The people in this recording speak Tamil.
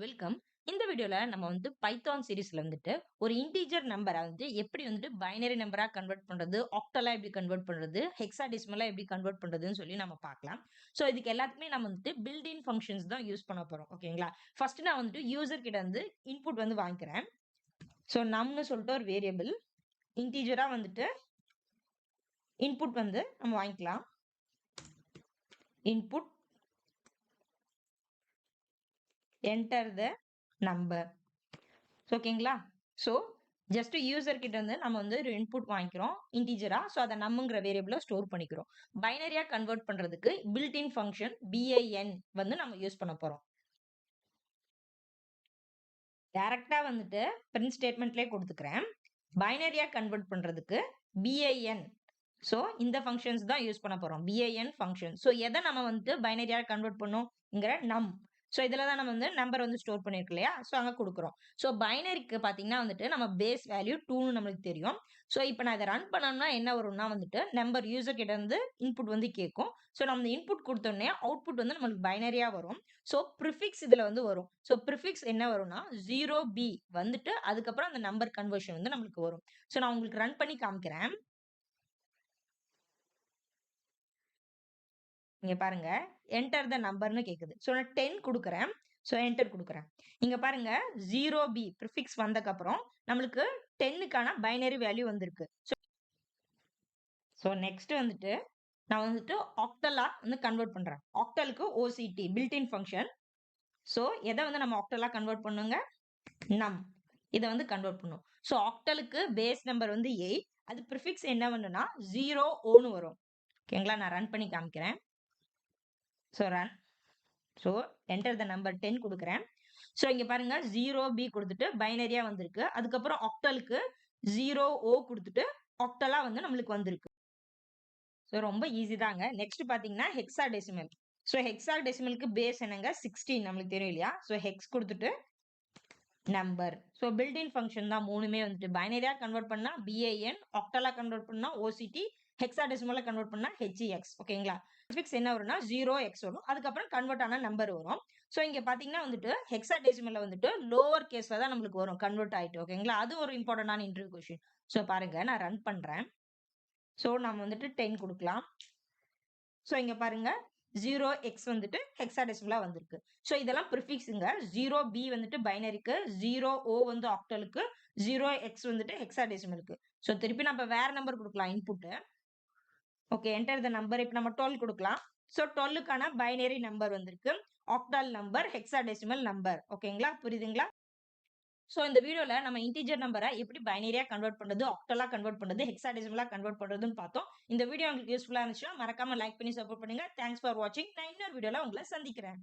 வெல்கம். இந்த வீடியோல நம்ம பைத்தான் சீரிஸ்ல ஒரு இன்டிஜர் நம்பரை எப்படி பைனரி நம்பரா கன்வெர்ட் பண்றது, ஆக்டலா எப்படி கன்வெர்ட் பண்றது, ஹெக்ஸாடெசிமலா எப்படி கன்வெர்ட் பண்றதுன்னு சொல்லி நம்ம பார்க்கலாம். சோ இதுக்கு எல்லாத்துக்குமே நம்ம பில்ட் இன் ஃபங்க்ஷன்ஸ் தான் யூஸ் பண்ண போறோம். ஓகேங்களா? ஃபர்ஸ்ட் நான் யூசர் கிட்ட இன்புட் வாங்கிக்கிறேன். சோ நம்னு சொல்லிட்டு ஒரு வேரியபிள் இன்டிஜரா இன்புட் நம்ம வாங்கிக்கலாம். Input enter the number. ஓகேங்களா? சோ ஜஸ்ட் யூசர் கிட்ட நம்ம ஒரு இன்புட் வாங்கிக்கிறோம் இன்டிஜரா. சோ அத நம்மங்கிற வேரியபிள ஸ்டோர் பண்ணிக்கிறோம். பைனரியா கன்வெர்ட் பண்றதுக்கு பில்ட் இன் ஃபங்க்ஷன் bin நம்ம யூஸ் பண்ண போறோம். டைரக்டா பிரிண்ட் ஸ்டேட்மெண்ட்லயே கொடுத்துக்கிறேன். பைனரியா கன்வெர்ட் பண்றதுக்கு bin. சோ இந்த ஃபங்க்ஷன்ஸ் தான் யூஸ் பண்ண போறோம். bin function. சோ எதை நம்ம பைனரியா கன்வெர்ட் பண்ணோம்ங்கற நம். சோ இதுல தான் நம்ம நம்பர் ஸ்டோர் பண்ணிருக்கு இல்லையா? சோ அங்க கொடுக்கிறோம். சோ பைனரிக்கு பாத்தீங்கன்னா நம்ம பேஸ் வேல்யூ 2 ன்னு நமக்கு தெரியும். சோ இப்போ நான் இத ரன் பண்ணனும்னா என்ன வரும்னா நம்பர் யூசர் கிட்ட இன்புட் கேக்கும். சோ நம்ம இன்புட் கொடுத்த உடனே அவுட்புட் நமக்கு பைனரியா வரும். சோ பிரிஃபிக்ஸ் இதுல வரும். சோ பிரிஃபிக்ஸ் என்ன வரும்னா 0b அதுக்கப்புறம் அந்த நம்பர் கன்வர்ஷன் நமக்கு வரும். சோ நான் உங்களுக்கு ரன் பண்ணி காமிக்கிறேன். இங்க பாருங்க, என்டர் த நம்பர்னு கேக்குது. சோ நான் 10 கொடுக்கிறேன். சோ என்டர் கொடுக்கிறேன். இங்க பாருங்க 0b பிரிஃபிக்ஸ் வந்ததுக்கு அப்புறம் நமக்கு 10க்கான பைனரி வேல்யூ வந்திருக்கு. சோ நெக்ஸ்ட் நான் ஆக்டலா கன்வெர்ட் பண்றேன். ஆக்டலுக்கு OCT built in function. So எதை நம்ம ஆக்டலா கன்வெர்ட் பண்ணுங்க? நம். இத கன்வெர்ட் பண்ணும். சோ ஆக்டலுக்கு பேஸ் நம்பர் 8. அது பிரிஃபிக்ஸ் என்ன பண்ணுனா 0o ன்னு வரும். ஓகேங்களா? நான் ரன் பண்ணி காமிக்கிறேன். So run. So enter the number 10 கொடுக்கிறேன். சோ இங்க பாருங்க 0b கொடுத்துட்டு பைனரியா வந்திருக்கு. அதுக்கப்புறம் ஆக்டலுக்கு 0o கொடுத்துட்டு ஆக்டலா நம்மளுக்கு வந்திருக்கு. சோ ரொம்ப ஈஸி தாங்க. நெக்ஸ்ட் பாத்தீங்கன்னா ஹெக்ஸாடெசிமல். சோ ஹெக்ஸாடெசிமலுக்கு பேஸ் என்னங்க 16 நமக்கு தெரியும் இல்லையா? சோ ஹெக்ஸ் கொடுத்துட்டு number. So build in function தான் மூணுமே பைனரியா கன்வெர்ட் பண்ணா bin, ஆக்டலா கன்வெர்ட் பண்ணா OCT, ஹெக்ஸாடெசிமலா கன்வெர்ட் பண்ணா HEX. ஓகேங்களா? பிரிஃபிக்ஸ் என்ன வரும்னா 0x வரும். அதுக்கப்புறம் கன்வெர்ட் ஆன நம்பர் வரும். சோ இங்க பாத்தீங்கன்னா ஹெக்ஸாடெசிமல்ல லோவர் கேஸ்ல தான் நமக்கு வரும் கன்வெர்ட் ஆயிட்டு. ஓகேங்களா? அது ஒரு இம்பார்ட்டன்டான இன்டர்வியூ क्वेश्चन. சோ பாருங்க நான் ரன் பண்றேன். சோ நம்ம 10 கொடுக்கலாம். சோ இங்க பாருங்க 0x ஹெக்ஸாடெசிமலா வந்திருக்கு. சோ இதெல்லாம் பிரிஃபிக்ஸ்ங்க. 0b பைனரிக்கு, 0o ஆக்டலுக்கு, 0x ஹெக்ஸாடெசிமலுக்கு. சோ திருப்பி நம்ம வேற நம்பர் கொடுக்கலாம் input. Okay, enter the number. இப்போ நம்ம 12 கொடுக்கலாம். சோ 12க்கான பைனரி நம்பர் வந்திருக்கு. Octal number, hexadecimal number. ஓகேங்களா? புரியுதுங்களா? சோ இந்த வீடியோல நம்ம இன்டிஜர் நம்பரை எப்படி பைனரியா கன்வெர்ட் பண்றது, ஆக்டலா கன்வெர்ட் பண்றது, ஹெக்ஸாடெசிமலா கன்வெர்ட் பண்றதுன்னு பார்த்தோம். இந்த வீடியோ உங்களுக்கு யூஸ்ஃபுல்லா இருந்துச்சுன்னா மறக்காம லைக் பண்ணி சப்போர்ட் பண்ணுங்க. தேங்க்ஸ் ஃபார் வாட்சிங். நான் இன்னொரு வீடியோல உங்களை சந்திக்கிறேன்.